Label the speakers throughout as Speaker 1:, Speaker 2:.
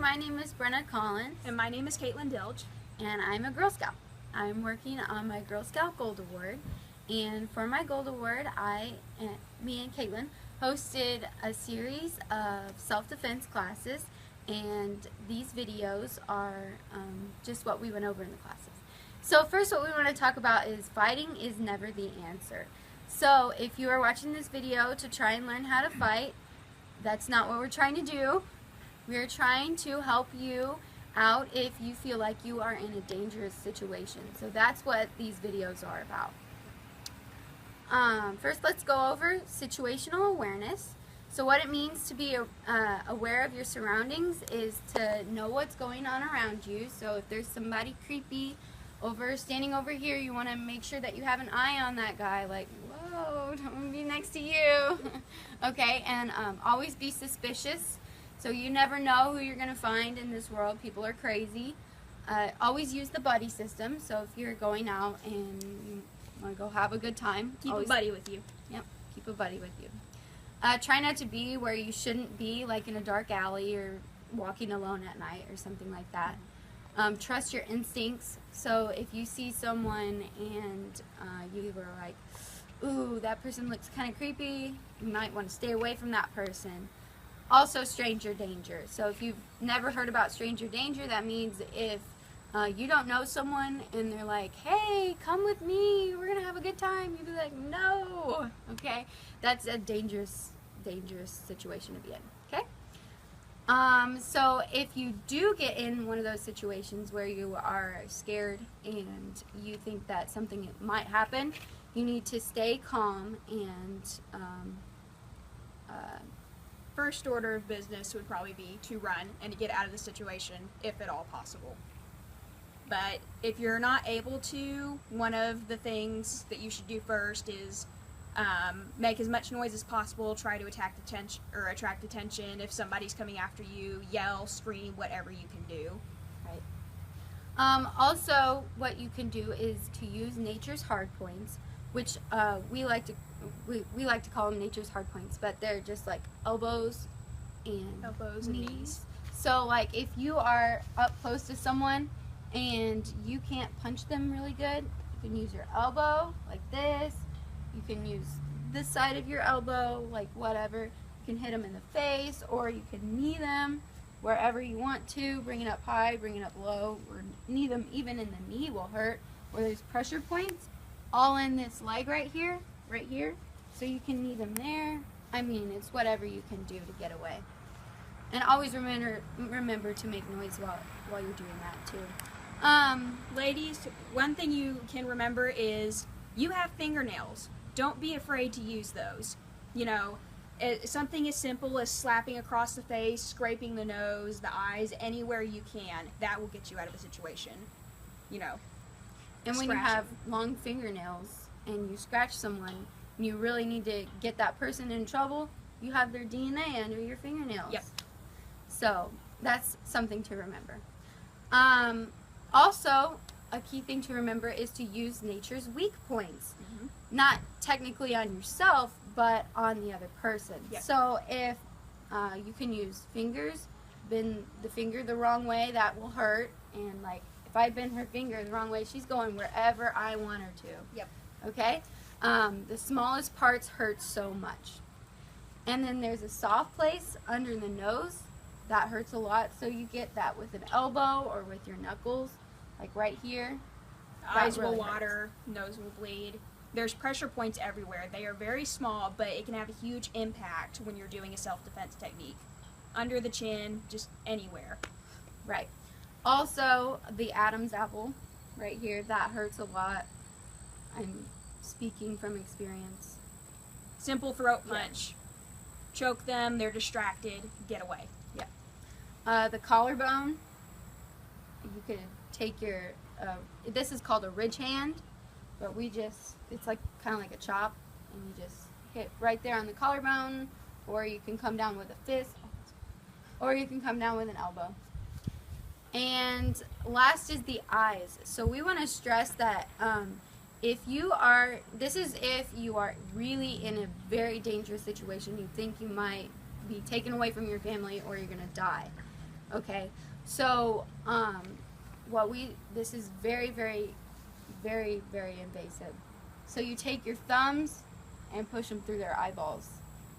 Speaker 1: my name is Brenna Collins.
Speaker 2: And my name is Kaitlynn Dilg.
Speaker 1: And I'm a Girl Scout. I'm working on my Girl Scout Gold Award. And for my Gold Award, me and Kaitlynn hosted a series of self-defense classes. And these videos are just what we went over in the classes. So first what we want to talk about is fighting is never the answer. So if you are watching this video to try and learn how to fight, that's not what we're trying to do. We're trying to help you out if you feel like you are in a dangerous situation. So that's what these videos are about. First, let's go over situational awareness. So what it means to be aware of your surroundings is to know what's going on around you. So if there's somebody creepy standing over here, you want to make sure that you have an eye on that guy, like, whoa, don't be next to you. Okay, and always be suspicious. So you never know who you're going to find in this world. People are crazy. Always use the buddy system. So if you're going out and you want to go have a good time,
Speaker 2: keep a buddy with you.
Speaker 1: Yep, keep a buddy with you. Try not to be where you shouldn't be, like in a dark alley or walking alone at night or something like that. Trust your instincts. So if you see someone and you were like, ooh, that person looks kind of creepy, you might want to stay away from that person. Also, stranger danger. So if you've never heard about stranger danger, that means if you don't know someone and they're like, hey, come with me, we're going to have a good time, you'd be like, no. Okay? That's a dangerous situation to be in. Okay? So if you do get in one of those situations where you are scared and you think that something might happen, you need to stay calm and
Speaker 2: first order of business would probably be to run and to get out of the situation if at all possible. But if you're not able to, one of the things that you should do first is make as much noise as possible, try to attract attention. If somebody's coming after you, yell, scream, whatever you can do.
Speaker 1: Right. Also, what you can do is to use nature's hard points, which we like to call them nature's hard points, but they're just like elbows and knees. So like if you are up close to someone and you can't punch them really good, you can use your elbow like this. You can use this side of your elbow, like whatever. You can hit them in the face, or you can knee them wherever you want to. Bring it up high, bring it up low, or knee them even in the knee will hurt. Where there's pressure points, all in this leg right here. So you can knee them there. I mean, it's whatever you can do to get away. And always remember to make noise while you're doing that too.
Speaker 2: Ladies, one thing you can remember is you have fingernails. Don't be afraid to use those. You know, something as simple as slapping across the face, scraping the nose, the eyes, anywhere you can, that will get you out of a situation. You know.
Speaker 1: And when you have long fingernails and you scratch someone, and you really need to get that person in trouble, you have their DNA under your fingernails.
Speaker 2: Yep.
Speaker 1: So that's something to remember. Also, a key thing to remember is to use nature's weak points. Mm-hmm. Not technically on yourself, but on the other person.
Speaker 2: Yep.
Speaker 1: So if you can use fingers, bend the finger the wrong way, that will hurt. And like if I bend her finger the wrong way, she's going wherever I want her to.
Speaker 2: Yep.
Speaker 1: Okay? The smallest parts hurt so much. And then there's a soft place under the nose. That hurts a lot. So you get that with an elbow or with your knuckles. Like right here.
Speaker 2: Eyes will water, nose will bleed. There's pressure points everywhere. They are very small, but it can have a huge impact when you're doing a self-defense technique. Under the chin, just anywhere.
Speaker 1: Right. Also, the Adam's apple right here, that hurts a lot. I'm speaking from experience.
Speaker 2: Simple throat punch. Choke them, they're distracted, get away.
Speaker 1: Yeah. The collarbone, you could take your, this is called a ridge hand, but it's like kind of like a chop, and you just hit right there on the collarbone, or you can come down with a fist, or you can come down with an elbow. And last is the eyes. So we want to stress that if you are really in a very dangerous situation, you think you might be taken away from your family or you're going to die. Okay, so this is very, very, very, very invasive. So you take your thumbs and push them through their eyeballs,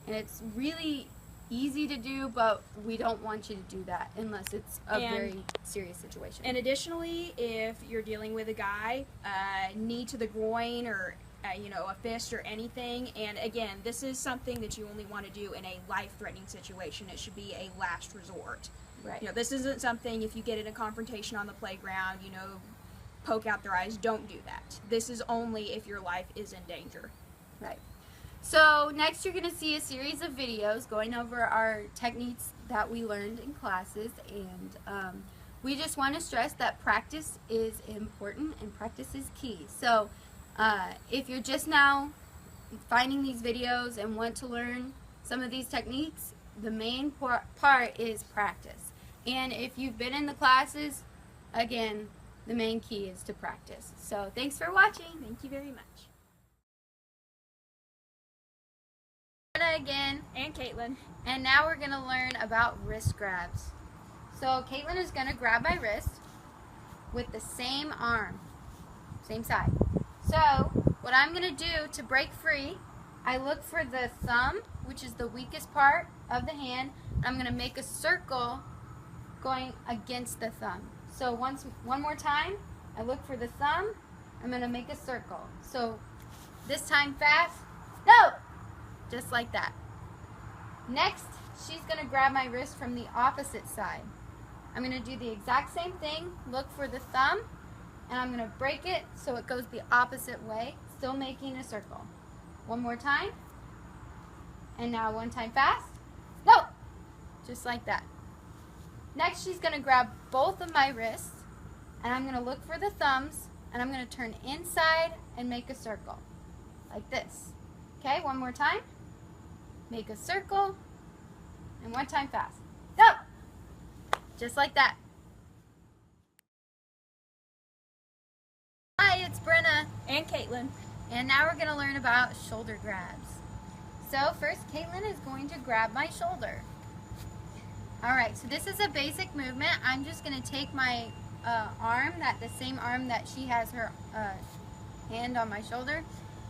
Speaker 1: and it's really easy to do, but we don't want you to do that unless it's a very serious situation.
Speaker 2: And additionally, if you're dealing with a guy, knee to the groin or a fist or anything, and again, this is something that you only want to do in a life-threatening situation. It should be a last resort.
Speaker 1: Right.
Speaker 2: This isn't something if you get in a confrontation on the playground, poke out their eyes. Don't do that. This is only if your life is in danger.
Speaker 1: Right. So next you're going to see a series of videos going over our techniques that we learned in classes, and we just want to stress that practice is important and practice is key. So if you're just now finding these videos and want to learn some of these techniques, the main part is practice. And if you've been in the classes, again, the main key is to practice. So thanks for watching.
Speaker 2: Thank you very much.
Speaker 1: Brenna again.
Speaker 2: And Kaitlynn.
Speaker 1: And now we're going to learn about wrist grabs. So Kaitlynn is going to grab my wrist with the same arm, same side. So what I'm going to do to break free, I look for the thumb, which is the weakest part of the hand. And I'm going to make a circle going against the thumb. So one more time, I look for the thumb. I'm going to make a circle. So this time fast. No! Just like that. Next, she's going to grab my wrist from the opposite side. I'm going to do the exact same thing. Look for the thumb, and I'm going to break it so it goes the opposite way, still making a circle. One more time. And now one time fast. No! Just like that. Next, she's going to grab both of my wrists, and I'm going to look for the thumbs, and I'm going to turn inside and make a circle. Like this. Okay, one more time. Make a circle, and one time fast. Go! Just like that. Hi, it's Brenna.
Speaker 2: And Kaitlynn.
Speaker 1: And now we're going to learn about shoulder grabs. So first, Kaitlynn is going to grab my shoulder. Alright, so this is a basic movement. I'm just going to take my arm, the same arm that she has her hand on my shoulder,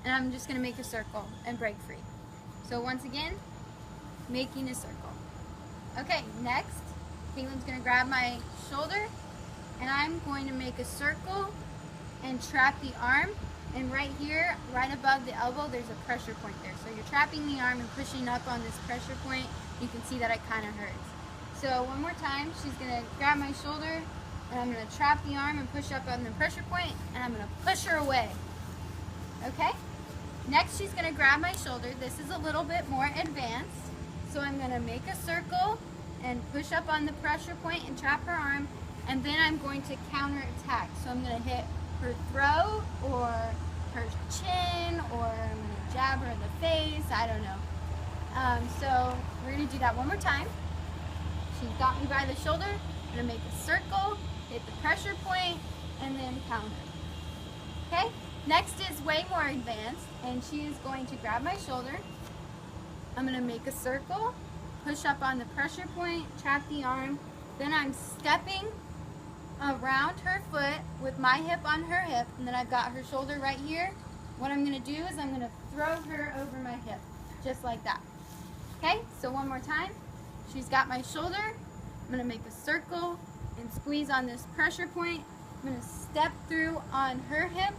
Speaker 1: and I'm just going to make a circle and break free. So once again, making a circle. Okay, next, Kaitlynn's going to grab my shoulder, and I'm going to make a circle and trap the arm. And right here, right above the elbow, there's a pressure point there. So you're trapping the arm and pushing up on this pressure point. You can see that it kind of hurts. So one more time, she's going to grab my shoulder, and I'm going to trap the arm and push up on the pressure point, and I'm going to push her away. Okay? Next, she's going to grab my shoulder. This is a little bit more advanced. So I'm going to make a circle and push up on the pressure point and trap her arm, and then I'm going to counter attack. So I'm going to hit her throat or her chin, or I'm going to jab her in the face. I don't know. So we're going to do that one more time. She's got me by the shoulder. I'm going to make a circle, hit the pressure point, and then counter. Okay? Next is way more advanced, and she is going to grab my shoulder. I'm going to make a circle, push up on the pressure point, trap the arm. Then I'm stepping around her foot with my hip on her hip, and then I've got her shoulder right here. What I'm going to do is I'm going to throw her over my hip, just like that. Okay, so one more time. She's got my shoulder. I'm going to make a circle and squeeze on this pressure point. I'm going to step through on her hip.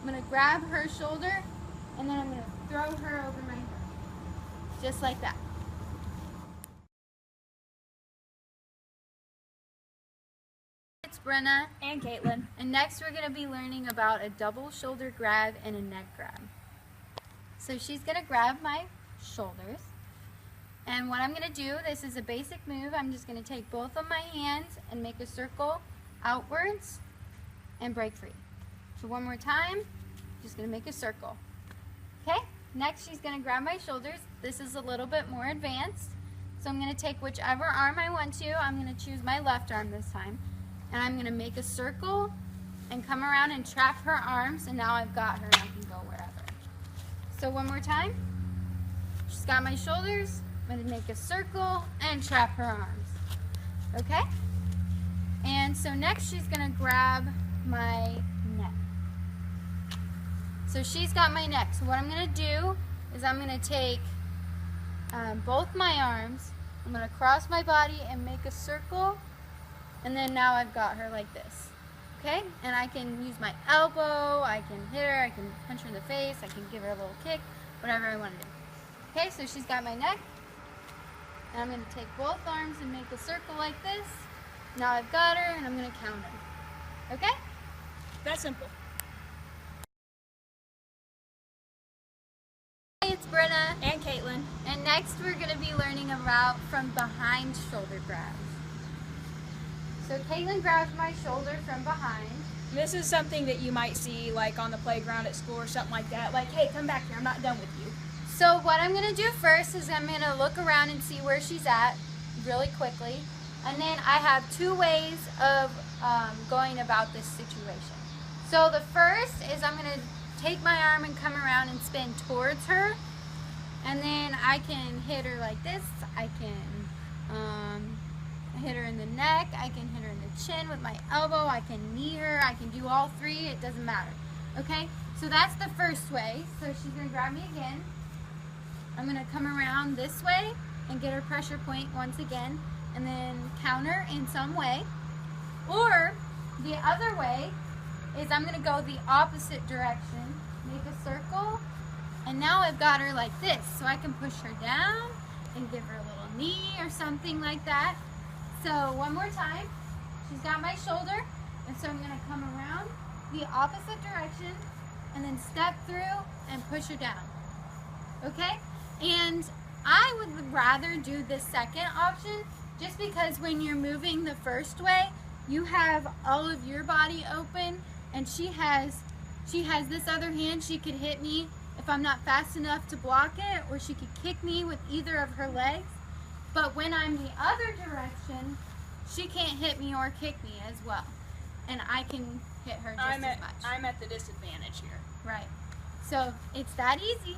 Speaker 1: I'm going to grab her shoulder, and then I'm going to throw her over my hip, just like that. It's Brenna
Speaker 2: And Kaitlynn.
Speaker 1: and next we're going to be learning about a double shoulder grab and a neck grab. So she's going to grab my shoulders, and what I'm going to do, this is a basic move, I'm just going to take both of my hands and make a circle outwards and break free. So one more time, just going to make a circle. Okay, next she's going to grab my shoulders. This is a little bit more advanced, so I'm going to take whichever arm I want to. I'm going to choose my left arm this time. And I'm going to make a circle and come around and trap her arms, and now I've got her and I can go wherever. So one more time. She's got my shoulders. I'm going to make a circle and trap her arms. Okay? And so next she's gonna grab my neck. So she's got my neck. So what I'm gonna do is I'm gonna take both my arms, I'm gonna cross my body and make a circle, and then now I've got her like this. Okay? And I can use my elbow, I can hit her, I can punch her in the face, I can give her a little kick, whatever I want to do. Okay, so she's got my neck, and I'm going to take both arms and make a circle like this. Now I've got her, and I'm going to count her. Okay?
Speaker 2: That's simple.
Speaker 1: Hey, it's Brenna.
Speaker 2: And Kaitlynn.
Speaker 1: And next we're going to be learning about from behind shoulder grabs. So Kaitlynn grabs my shoulder from behind.
Speaker 2: This is something that you might see like on the playground at school or something like that. Like, hey, come back here, I'm not done with you.
Speaker 1: So what I'm going to do first is I'm going to look around and see where she's at really quickly. And then I have two ways of going about this situation. So the first is I'm going to take my arm and come around and spin towards her. And then I can hit her like this. I can hit her in the neck. I can hit her in the chin with my elbow. I can knee her. I can do all three. It doesn't matter. Okay? So that's the first way. So she's going to grab me again. I'm going to come around this way and get her pressure point once again and then counter in some way. Or the other way is I'm going to go the opposite direction, make a circle, and now I've got her like this. So I can push her down and give her a little knee or something like that. So one more time, she's got my shoulder, and so I'm going to come around the opposite direction and then step through and push her down. Okay? And I would rather do the second option just because when you're moving the first way, you have all of your body open, and she has this other hand. She could hit me if I'm not fast enough to block it, or she could kick me with either of her legs. But when I'm the other direction, she can't hit me or kick me as well. And I can hit her just as much.
Speaker 2: I'm at the disadvantage here.
Speaker 1: Right. So it's that easy.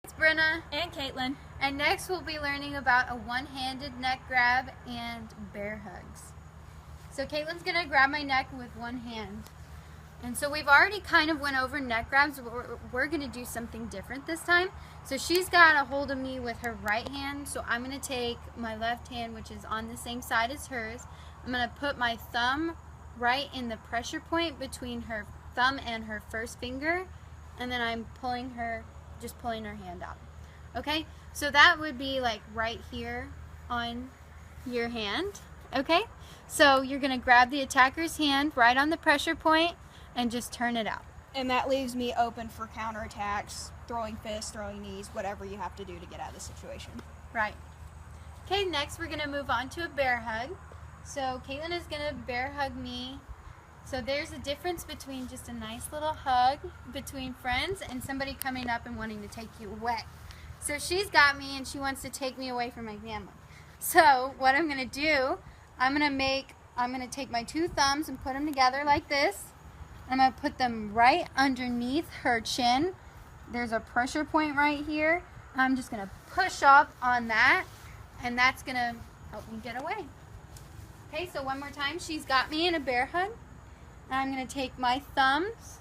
Speaker 1: It's Brenna.
Speaker 2: And Kaitlynn.
Speaker 1: And next we'll be learning about a one-handed neck grab and bear hugs. So Kaitlynn's going to grab my neck with one hand. And so we've already kind of went over neck grabs, but we're going to do something different this time. So she's got a hold of me with her right hand, so I'm going to take my left hand, which is on the same side as hers. I'm going to put my thumb right in the pressure point between her thumb and her first finger, and then I'm just pulling her hand out. Okay? So that would be like right here on your hand. Okay? So you're going to grab the attacker's hand right on the pressure point and just turn it out.
Speaker 2: And that leaves me open for counterattacks, throwing fists, throwing knees, whatever you have to do to get out of the situation.
Speaker 1: Right. Okay, next we're going to move on to a bear hug. So Kaitlynn is going to bear hug me. So there's a difference between just a nice little hug between friends and somebody coming up and wanting to take you away. So she's got me and she wants to take me away from my family. So what I'm going to do, I'm going to take my two thumbs and put them together like this. I'm going to put them right underneath her chin. There's a pressure point right here. I'm just going to push up on that, and that's going to help me get away. Okay, so one more time. She's got me in a bear hug. And I'm going to take my thumbs,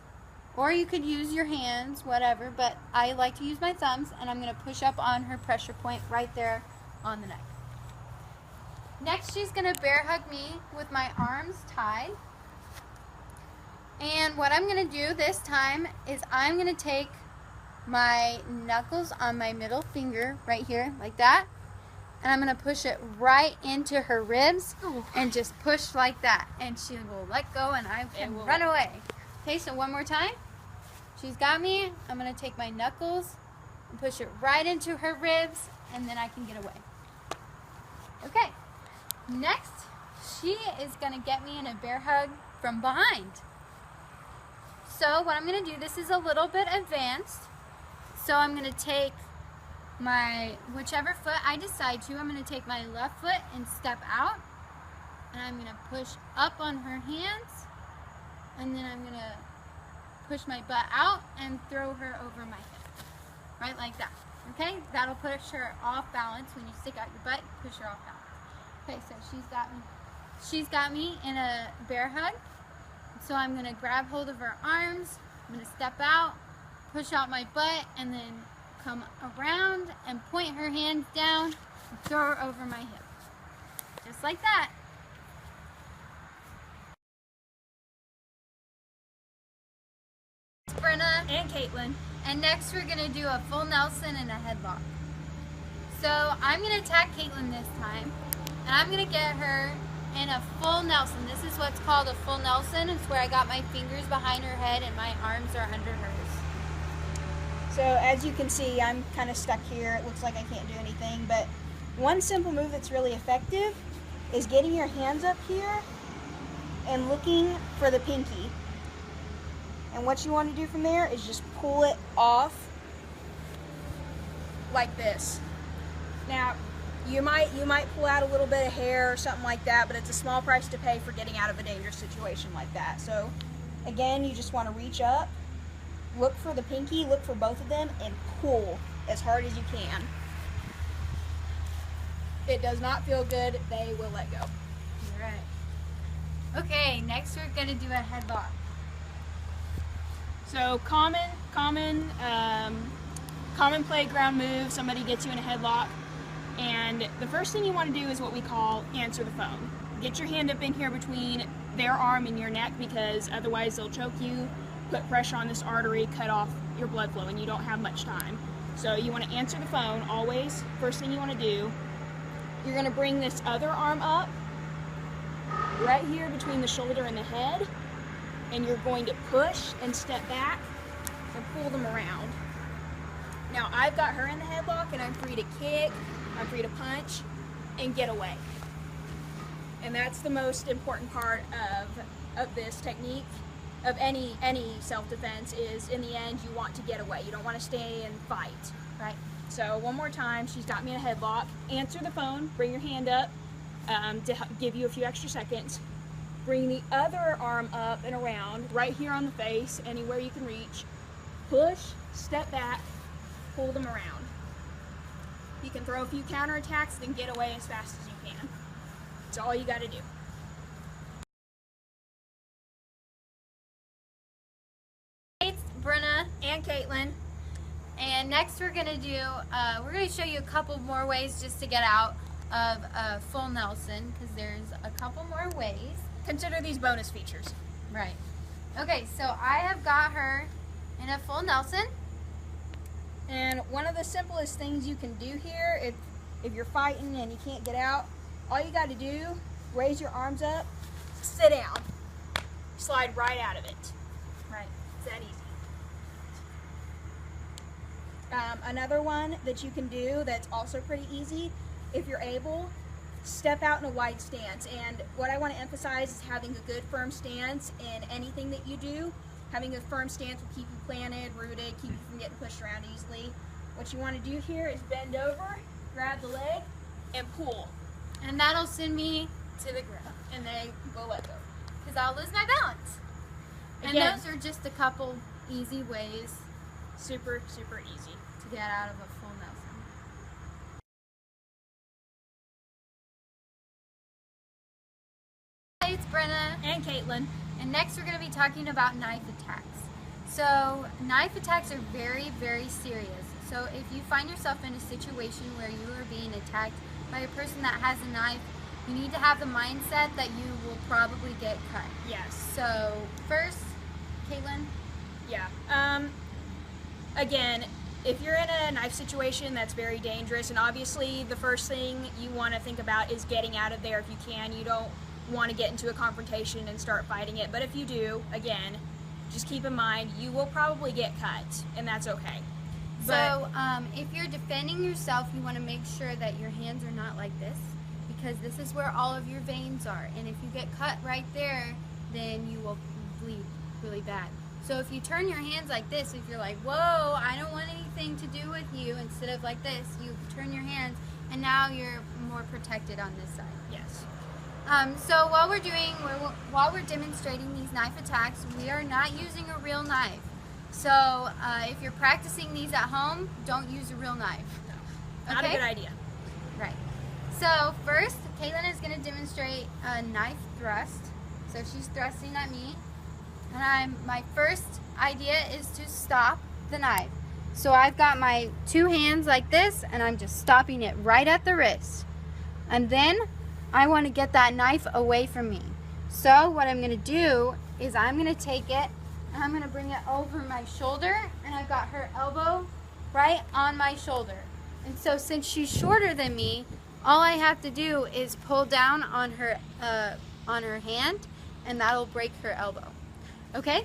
Speaker 1: or you could use your hands, whatever, but I like to use my thumbs, and I'm going to push up on her pressure point right there on the neck. Next, she's going to bear hug me with my arms tied. And what I'm going to do this time is I'm going to take my knuckles on my middle finger right here, like that. And I'm going to push it right into her ribs and just push like that. And she will let go and I can run away. Okay, so one more time. She's got me. I'm going to take my knuckles and push it right into her ribs, and then I can get away. Okay, next she is going to get me in a bear hug from behind. So what I'm going to do, this is a little bit advanced. So I'm going to take my, whichever foot I decide to, I'm going to take my left foot and step out. And I'm going to push up on her hands. And then I'm going to push my butt out and throw her over my hip. Right like that. Okay, that'll push her off balance. When you stick out your butt, push her off balance. Okay, so she's got me in a bear hug. So I'm gonna grab hold of her arms, I'm gonna step out, push out my butt, and then come around and point her hands down and throw her over my hip. Just like that. It's Brenna
Speaker 2: And Kaitlynn.
Speaker 1: and next we're gonna do a full Nelson and a headlock. So I'm gonna attack Kaitlynn this time, and I'm gonna get her in a full Nelson. This is what's called a full Nelson. It's where I got my fingers behind her head and my arms are under hers.
Speaker 2: So as you can see, I'm kind of stuck here. It looks like I can't do anything, but one simple move that's really effective is getting your hands up here and looking for the pinky. And what you want to do from there is just pull it off like this. Now, you might pull out a little bit of hair or something like that, but it's a small price to pay for getting out of a dangerous situation like that. So again, you just want to reach up, look for the pinky, look for both of them, and pull as hard as you can. It does not feel good, they will let go.
Speaker 1: All right. Okay, next we're gonna do a headlock.
Speaker 2: So common playground move, somebody gets you in a headlock, and the first thing you want to do is what we call answer the phone. Get your hand up in here between their arm and your neck, because otherwise they'll choke you, put pressure on this artery, cut off your blood flow, and you don't have much time. So you want to answer the phone always. First thing you want to do, you're going to bring this other arm up right here between the shoulder and the head, and you're going to push and step back and pull them around. Now I've got her in the headlock, and I'm free to kick, I'm free to punch, and get away. And that's the most important part of this technique, of any self-defense, is in the end you want to get away. You don't want to stay and fight, right? So one more time, she's got me in a headlock. Answer the phone, bring your hand up to give you a few extra seconds. Bring the other arm up and around, right here on the face, anywhere you can reach. Push, step back, pull them around. You can throw a few counterattacks, then get away as fast as you can. That's all you got to do.
Speaker 1: It's Brenna
Speaker 2: And Kaitlynn.
Speaker 1: and next we're gonna show you a couple more ways just to get out of a full Nelson, because there's a couple more ways.
Speaker 2: Consider these bonus features.
Speaker 1: Right. Okay, so I have got her in a full Nelson.
Speaker 2: And one of the simplest things you can do here, if you're fighting and you can't get out, all you got to do, raise your arms up, sit down, slide right out of it.
Speaker 1: Right.
Speaker 2: It's that easy. Another one that you can do that's also pretty easy, if you're able, step out in a wide stance. And what I want to emphasize is having a good firm stance in anything that you do. Having a firm stance will keep you planted, rooted, keep you from getting pushed around easily. What you want to do here is bend over, grab the leg, and pull.
Speaker 1: And that'll send me to the ground,
Speaker 2: And then go let go.
Speaker 1: because I'll lose my balance. And
Speaker 2: Again,
Speaker 1: those are just a couple easy ways
Speaker 2: super, super easy.
Speaker 1: to get out of a full Nelson. Hi, it's Brenna.
Speaker 2: And Kaitlynn.
Speaker 1: And next we're going to be talking about knife attacks. So knife attacks are very, very serious. So if you find yourself in a situation where you are being attacked by a person that has a knife, you need to have the mindset that you will probably get cut.
Speaker 2: Yes.
Speaker 1: So first, Kaitlynn.
Speaker 2: Yeah. Again, if you're in a knife situation that's very dangerous, and obviously the first thing you want to think about is getting out of there if you can. You don't want to get into a confrontation and start fighting it. But if you do, again, just keep in mind you will probably get cut, and that's okay.
Speaker 1: So if you're defending yourself, you want to make sure that your hands are not like this, because this is where all of your veins are. And if you get cut right there, then you will bleed really bad. So if you turn your hands like this, if you're like, whoa, I don't want anything to do with you, instead of like this, you turn your hands, and now you're more protected on this side.
Speaker 2: Yes.
Speaker 1: So while we're demonstrating these knife attacks, we are not using a real knife. So if you're practicing these at home, don't use a real knife.
Speaker 2: Not a good idea.
Speaker 1: Right. So first, Kaitlynn is going to demonstrate a knife thrust. So she's thrusting at me, and my first idea is to stop the knife. So I've got my two hands like this, and I'm just stopping it right at the wrist. And then I want to get that knife away from me. So what I'm going to do is I'm going to take it, and I'm going to bring it over my shoulder, and I've got her elbow right on my shoulder. And so since she's shorter than me, all I have to do is pull down on her hand, and that'll break her elbow. Okay?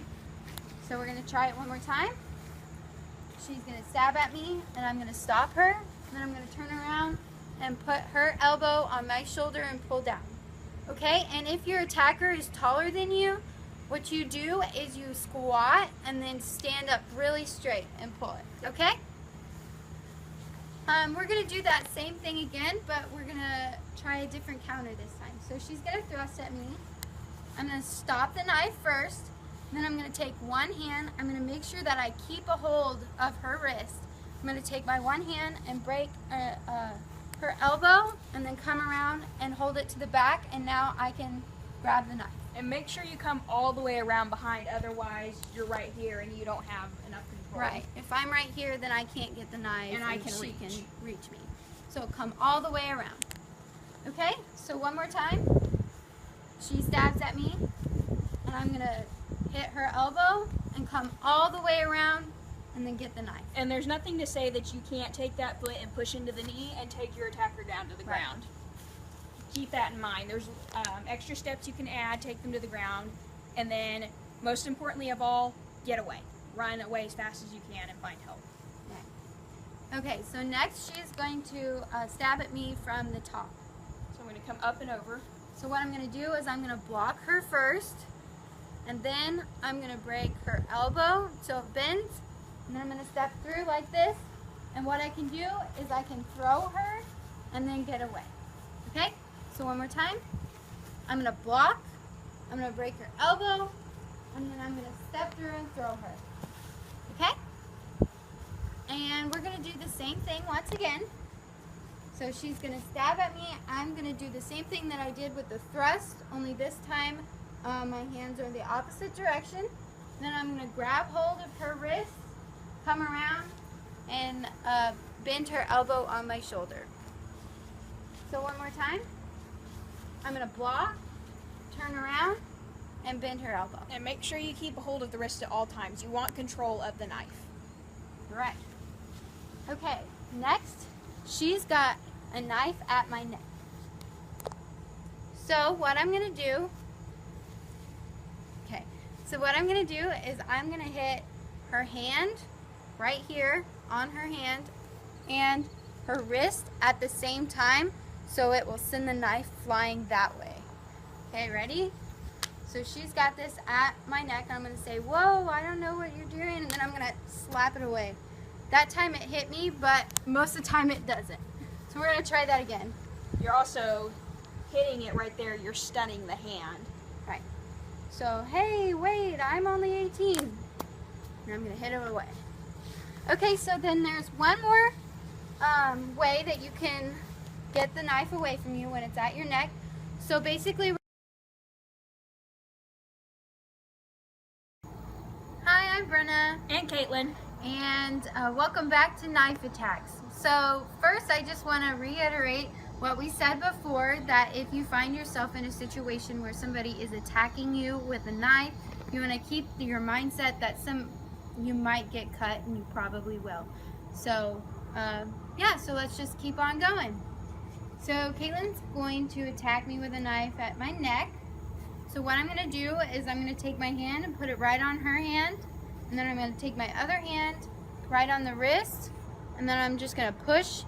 Speaker 1: So we're going to try it one more time. She's going to stab at me, and I'm going to stop her. And then I'm going to turn around and put her elbow on my shoulder and pull down. Okay? And if your attacker is taller than you, what you do is you squat and then stand up really straight and pull it. Okay? We're going to do that same thing again, but we're going to try a different counter this time. So she's going to thrust at me. I'm going to stop the knife first. Then I'm going to take one hand. I'm going to make sure that I keep a hold of her wrist. I'm going to take my one hand and break her elbow, and then come around and hold it to the back, and now I can grab the knife.
Speaker 2: And make sure you come all the way around behind, otherwise you're right here and you don't have enough control.
Speaker 1: Right. If I'm right here, then I can't get the knife,
Speaker 2: and
Speaker 1: she can reach me. So come all the way around. Okay? So one more time. She stabs at me, and I'm going to hit her elbow and come all the way around and then get the knife.
Speaker 2: And there's nothing to say that you can't take that foot and push into the knee and take your attacker down to the ground. Keep that in mind. There's extra steps you can add, take them to the ground, and then most importantly of all, get away. Run away as fast as you can and find help.
Speaker 1: Okay, so next she is going to stab at me from the top.
Speaker 2: So I'm going to come up and over.
Speaker 1: So what I'm going to do is I'm going to block her first, and then I'm going to break her elbow so it bends, and then I'm going to step through like this, and what I can do is I can throw her and then get away. Okay? So one more time. I'm going to block, I'm going to break her elbow, and then I'm going to step through and throw her. Okay? And we're going to do the same thing once again. So she's going to stab at me. I'm going to do the same thing that I did with the thrust, only this time my hands are the opposite direction. Then I'm going to grab hold of her wrist, come around, and bend her elbow on my shoulder. So one more time. I'm going to block, turn around, and bend her elbow.
Speaker 2: And make sure you keep a hold of the wrist at all times. You want control of the knife.
Speaker 1: Right. Okay, next, she's got a knife at my neck. So what I'm going to do, is I'm going to hit her hand right here on her hand and her wrist at the same time, so it will send the knife flying that way. Okay, ready? So she's got this at my neck, and I'm going to say, whoa, I don't know what you're doing, and then I'm going to slap it away. That time it hit me, but most of the time it doesn't. So we're going to try that again.
Speaker 2: You're also hitting it right there. You're stunning the hand.
Speaker 1: Right. So, hey, wait, I'm only 18. And I'm going to hit it away. Okay, so then there's one more way that you can get the knife away from you when it's at your neck. So basically, hi, I'm Brenna.
Speaker 2: And Kaitlynn.
Speaker 1: And welcome back to Knife Attacks. So first, I just want to reiterate what we said before, that if you find yourself in a situation where somebody is attacking you with a knife, you want to keep your mindset that you might get cut, and you probably will. So yeah, so let's just keep on going. So Kaitlynn's going to attack me with a knife at my neck. So what I'm going to do is I'm going to take my hand and put it right on her hand, and then I'm going to take my other hand right on the wrist, and then I'm just going to push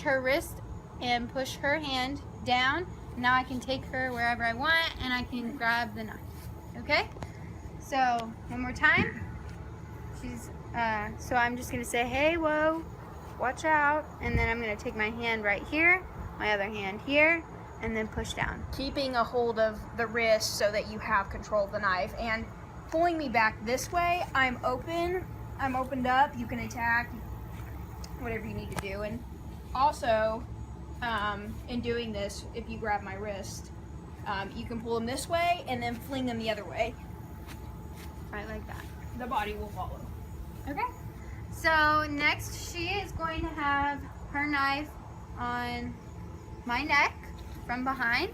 Speaker 1: her wrist and push her hand down. Now I can take her wherever I want, and I can grab the knife. Okay? So one more time. So I'm just going to say, hey, whoa, watch out, and then I'm going to take my hand right here, my other hand here, and then push down.
Speaker 2: Keeping a hold of the wrist so that you have control of the knife. And pulling me back this way, I'm open. I'm opened up. You can attack, whatever you need to do. And also, in doing this, if you grab my wrist, you can pull them this way and then fling them the other way.
Speaker 1: Right like that.
Speaker 2: The body will follow.
Speaker 1: Okay. So next she is going to have her knife on my neck from behind.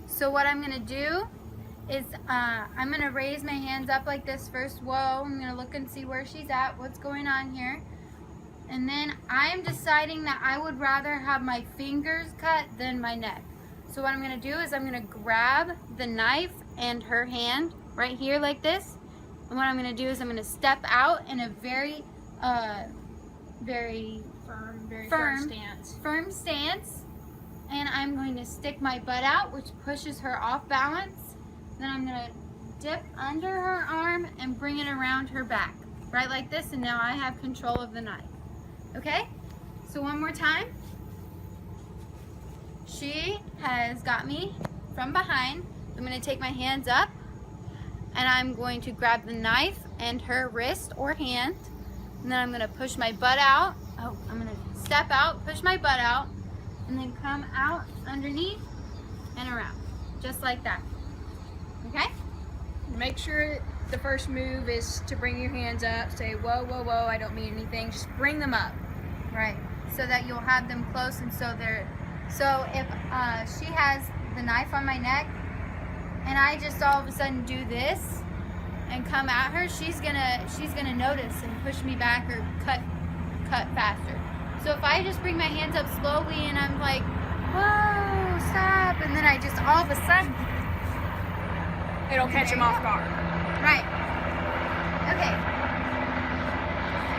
Speaker 1: So what I'm going to do is I'm going to raise my hands up like this first. Whoa, I'm going to look and see where she's at, what's going on here. And then I am deciding that I would rather have my fingers cut than my neck. So what I'm going to do is I'm going to grab the knife and her hand right here like this. And what I'm going to do is I'm going to step out in a very firm stance. And I'm going to stick my butt out, which pushes her off balance. Then I'm going to dip under her arm and bring it around her back. Right like this, and now I have control of the knife. Okay? So one more time. She has got me from behind. I'm going to take my hands up, and I'm going to grab the knife and her wrist or hand. And then I'm going to push my butt out. Oh, I'm going to step out, push my butt out, and then come out underneath and around. Just like that. Okay?
Speaker 2: Make sure the first move is to bring your hands up. Say, whoa, whoa, whoa, I don't mean anything. Just bring them up.
Speaker 1: Right. So that you'll have them close, and so if she has the knife on my neck, and I just all of a sudden do this and come at her, she's gonna notice and push me back or cut faster. So if I just bring my hands up slowly and I'm like, whoa, stop, and then I just all of a sudden,
Speaker 2: It'll catch him off guard.
Speaker 1: right? Okay.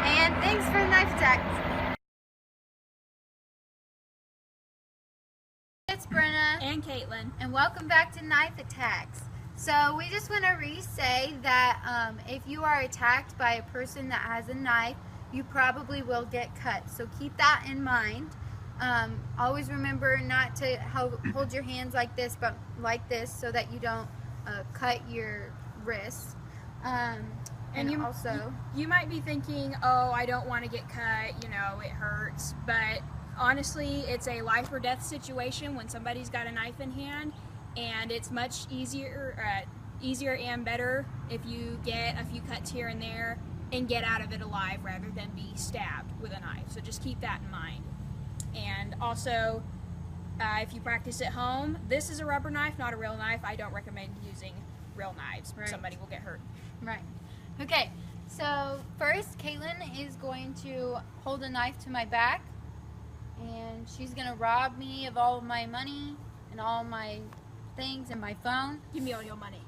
Speaker 1: And thanks for the knife attack. It's Brenna
Speaker 2: And Kaitlynn.
Speaker 1: and welcome back to Knife Attacks. So we just want to re-say that if you are attacked by a person that has a knife, you probably will get cut. So keep that in mind. Always remember not to hold your hands like this, but like this, so that you don't cut your wrists. And
Speaker 2: you might be thinking, oh, I don't want to get cut, it hurts. But honestly, it's a life or death situation when somebody's got a knife in hand, and it's much easier and better if you get a few cuts here and there and get out of it alive rather than be stabbed with a knife. So just keep that in mind. And also, if you practice at home, this is a rubber knife, not a real knife. I don't recommend using real knives.
Speaker 1: Right.
Speaker 2: Somebody will get hurt.
Speaker 1: Right. Okay, so first Kaitlynn is going to hold a knife to my back, and she's going to rob me of all of my money and all my things and my phone.
Speaker 2: Give me all your money.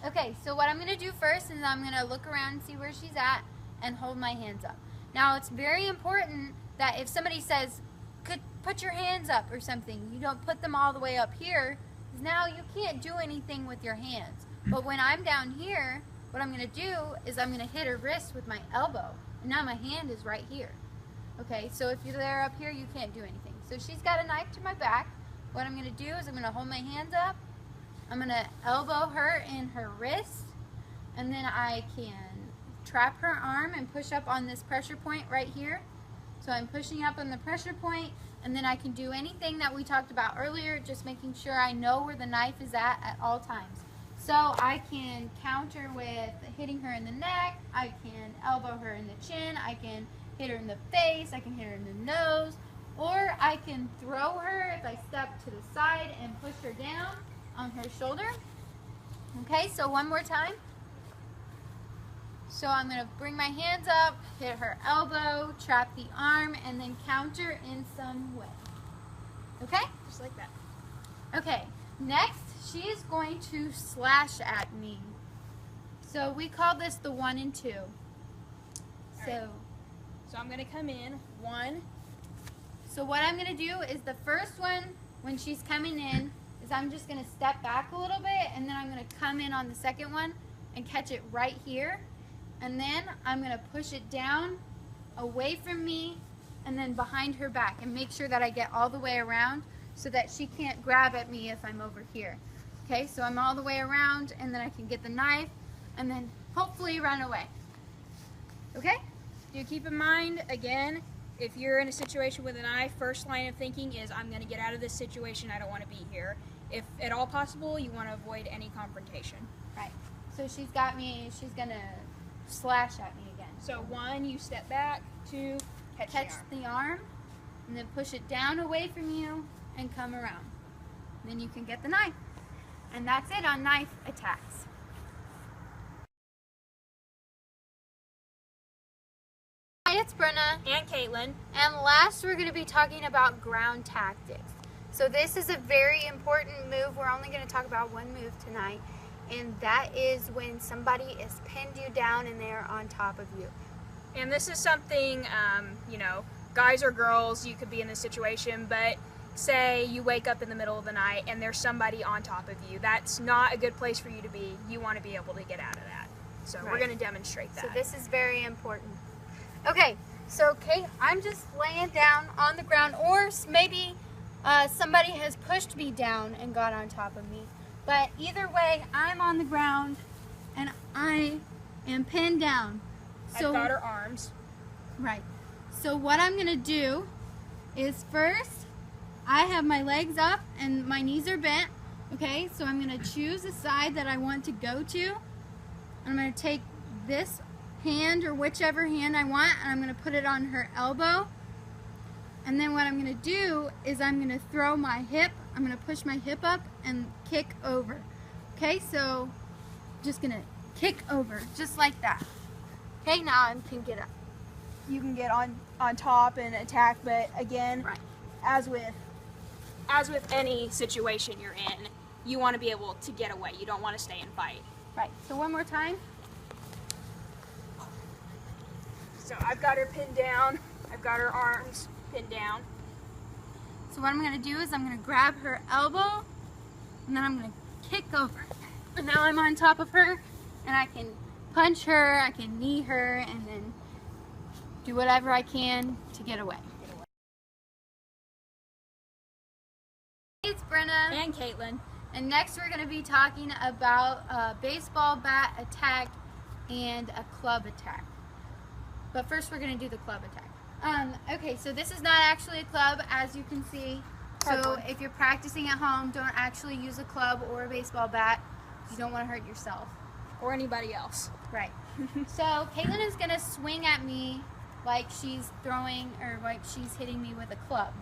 Speaker 1: Okay, so what I'm going to do first is I'm going to look around and see where she's at and hold my hands up. Now, it's very important that if somebody says, put your hands up or something, you don't put them all the way up here, because now you can't do anything with your hands. But when I'm down here, what I'm going to do is I'm going to hit her wrist with my elbow, and now my hand is right here. Okay, so if you're there up here, you can't do anything. So she's got a knife to my back. What I'm going to do is I'm going to hold my hands up. I'm going to elbow her in her wrist, and then I can trap her arm and push up on this pressure point right here. So I'm pushing up on the pressure point, and then I can do anything that we talked about earlier, just making sure I know where the knife is at all times. So I can counter with hitting her in the neck, I can elbow her in the chin, I can hit her in the face, I can hit her in the nose, or I can throw her if I step to the side and push her down on her shoulder. Okay, so one more time. So I'm going to bring my hands up, hit her elbow, trap the arm, and then counter in some way. Okay?
Speaker 2: Just like that.
Speaker 1: Okay, next she is going to slash at me. So we call this the 1 and 2.
Speaker 2: So I'm going to come in, 1.
Speaker 1: So what I'm going to do is the first one, when she's coming in, is I'm just going to step back a little bit, and then I'm going to come in on the second one and catch it right here. And then I'm going to push it down away from me and then behind her back, and make sure that I get all the way around so that she can't grab at me if I'm over here. Okay, so I'm all the way around, and then I can get the knife and then hopefully run away. Okay?
Speaker 2: Do keep in mind, again, if you're in a situation with a knife, first line of thinking is, I'm going to get out of this situation, I don't want to be here. If at all possible, you want to avoid any confrontation.
Speaker 1: Right. So she's got me, she's going to slash at me again.
Speaker 2: So 1, you step back, 2, catch
Speaker 1: the arm, and then push it down away from you and come around. Then you can get the knife. And that's it on knife attacks. Hi, it's Brenna.
Speaker 2: And Kaitlynn.
Speaker 1: And last we're going to be talking about ground tactics. So this is a very important move. We're only going to talk about one move tonight. And that is when somebody is pinned you down and they're on top of you.
Speaker 2: And this is something, you know, guys or girls, you could be in this situation, but say you wake up in the middle of the night and there's somebody on top of you. That's not a good place for you to be. You want to be able to get out of that. So we're going to demonstrate that.
Speaker 1: So this is very important. Okay, so Kate, I'm just laying down on the ground, or maybe somebody has pushed me down and got on top of me. But either way, I'm on the ground and I am pinned down. So,
Speaker 2: I've got her arms.
Speaker 1: Right. So what I'm going to do is first, I have my legs up and my knees are bent. Okay, so I'm going to choose a side that I want to go to. I'm going to take this hand or whichever hand I want, and I'm going to put it on her elbow. And then what I'm going to do is I'm going to throw my hip. I'm going to push my hip up and kick over. Okay, so just going to kick over just like that. Okay, now I can get up.
Speaker 2: You can get on top and attack, but again,
Speaker 1: Right.
Speaker 2: as with any situation you're in, you want to be able to get away. You don't want to stay and fight.
Speaker 1: Right. So one more time.
Speaker 2: So I've got her pinned down. I've got her arms pinned down.
Speaker 1: So what I'm going to do is I'm going to grab her elbow and then I'm going to kick over. And now I'm on top of her and I can punch her, I can knee her, and then do whatever I can to get away. It's Brenna.
Speaker 2: And Kaitlynn.
Speaker 1: And next we're going to be talking about a baseball bat attack and a club attack. But first we're going to do the club attack. Okay, so this is not actually a club, as you can see. So if you're practicing at home, don't actually use a club or a baseball bat. You don't want to hurt yourself.
Speaker 2: Or anybody else.
Speaker 1: Right. So Kaitlynn is going to swing at me like she's throwing, or like she's hitting me with a club.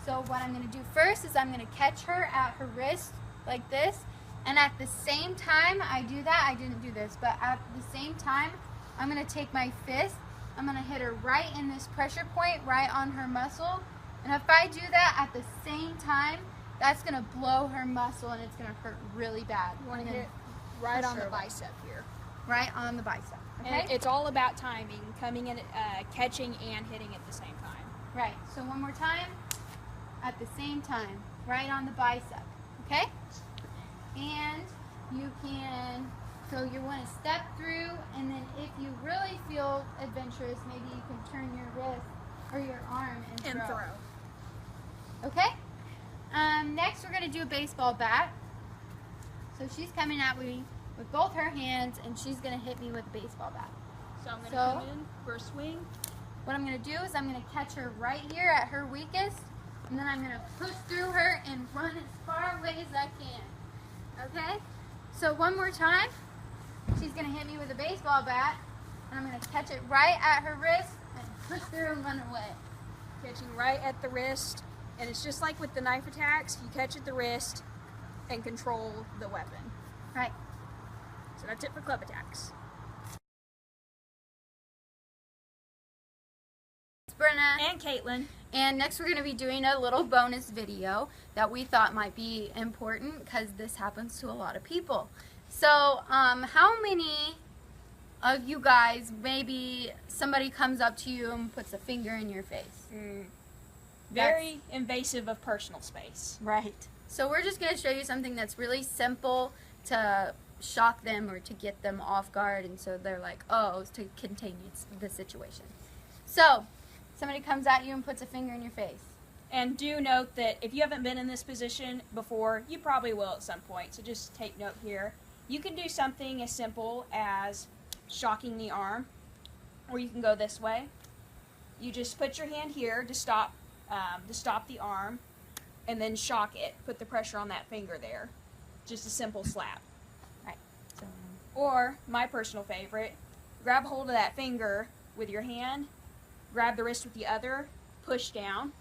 Speaker 1: So what I'm going to do first is I'm going to catch her at her wrist like this. And at the same time I do that, I didn't do this, but at the same time, I'm going to take my fist. I'm going to hit her right in this pressure point, right on her muscle. And if I do that at the same time, that's going to blow her muscle and it's going to hurt really bad.
Speaker 2: You want to hit it right on the bicep here.
Speaker 1: Right on the bicep. Okay?
Speaker 2: And it's all about timing, coming in, catching and hitting at the same time.
Speaker 1: Right. So one more time. At the same time, right on the bicep. Okay? And you can, so you want to step through, and then if you really feel adventurous, maybe you can turn your wrist or your arm and throw. Okay? Next we're going to do a baseball bat. So she's coming at me with both her hands, and she's going to hit me with a baseball bat.
Speaker 2: So I'm going to come in for a swing.
Speaker 1: What I'm going to do is I'm going to catch her right here at her weakest, and then I'm going to push through her and run as far away as I can. Okay? So one more time. She's going to hit me with a baseball bat, and I'm going to catch it right at her wrist and push through and run away.
Speaker 2: Catching right at the wrist. And it's just like with the knife attacks, you catch at the wrist and control the weapon.
Speaker 1: Right.
Speaker 2: So that's it for club attacks.
Speaker 1: It's Brenna.
Speaker 2: And Kaitlynn.
Speaker 1: And next we're going to be doing a little bonus video that we thought might be important because this happens to a lot of people. So, how many of you guys, maybe somebody comes up to you and puts a finger in your face?
Speaker 2: Very invasive of personal space.
Speaker 1: Right. So we're just going to show you something that's really simple to shock them or to get them off guard, and so they're like, oh, to contain the situation. So, somebody comes at you and puts a finger in your face.
Speaker 2: And do note that if you haven't been in this position before, you probably will at some point, so just take note here. You can do something as simple as shocking the arm, or you can go this way. You just put your hand here to stop the arm, and then shock it. Put the pressure on that finger there. Just a simple slap.
Speaker 1: Right. So,
Speaker 2: Or, my personal favorite, grab hold of that finger with your hand, grab the wrist with the other, push down,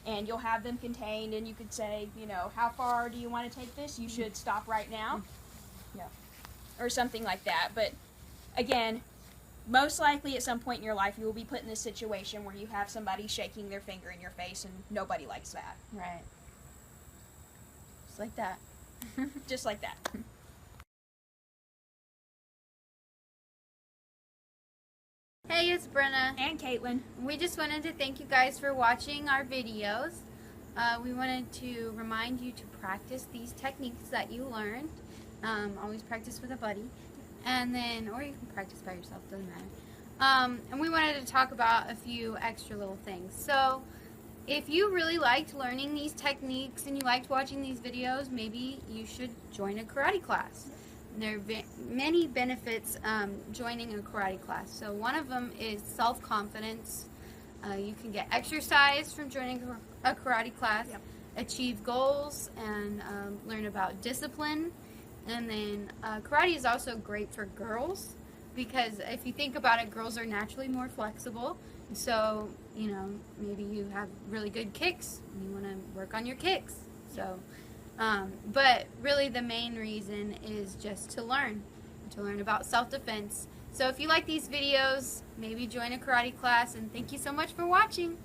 Speaker 2: and you'll have them contained, and you could say, you know, how far do you want to take this? You should stop right now.
Speaker 1: yeah.
Speaker 2: Or something like that. But, again, most likely at some point in your life you will be put in this situation where you have somebody shaking their finger in your face, and nobody likes that.
Speaker 1: Right. Just like that.
Speaker 2: Just like that.
Speaker 1: Hey, it's Brenna.
Speaker 2: And Kaitlynn.
Speaker 1: We just wanted to thank you guys for watching our videos. We wanted to remind you to practice these techniques that you learned. Always practice with a buddy. And then, or you can practice by yourself, doesn't matter. And we wanted to talk about a few extra little things. So, if you really liked learning these techniques and you liked watching these videos, maybe you should join a karate class. There are many benefits joining a karate class. So one of them is self-confidence. You can get exercise from joining a karate class,
Speaker 2: Yep.
Speaker 1: achieve goals, and learn about discipline. And then karate is also great for girls because if you think about it, girls are naturally more flexible. So, you know, maybe you have really good kicks and you want to work on your kicks. So, but really the main reason is just to learn about self-defense. So if you like these videos, maybe join a karate class, and thank you so much for watching.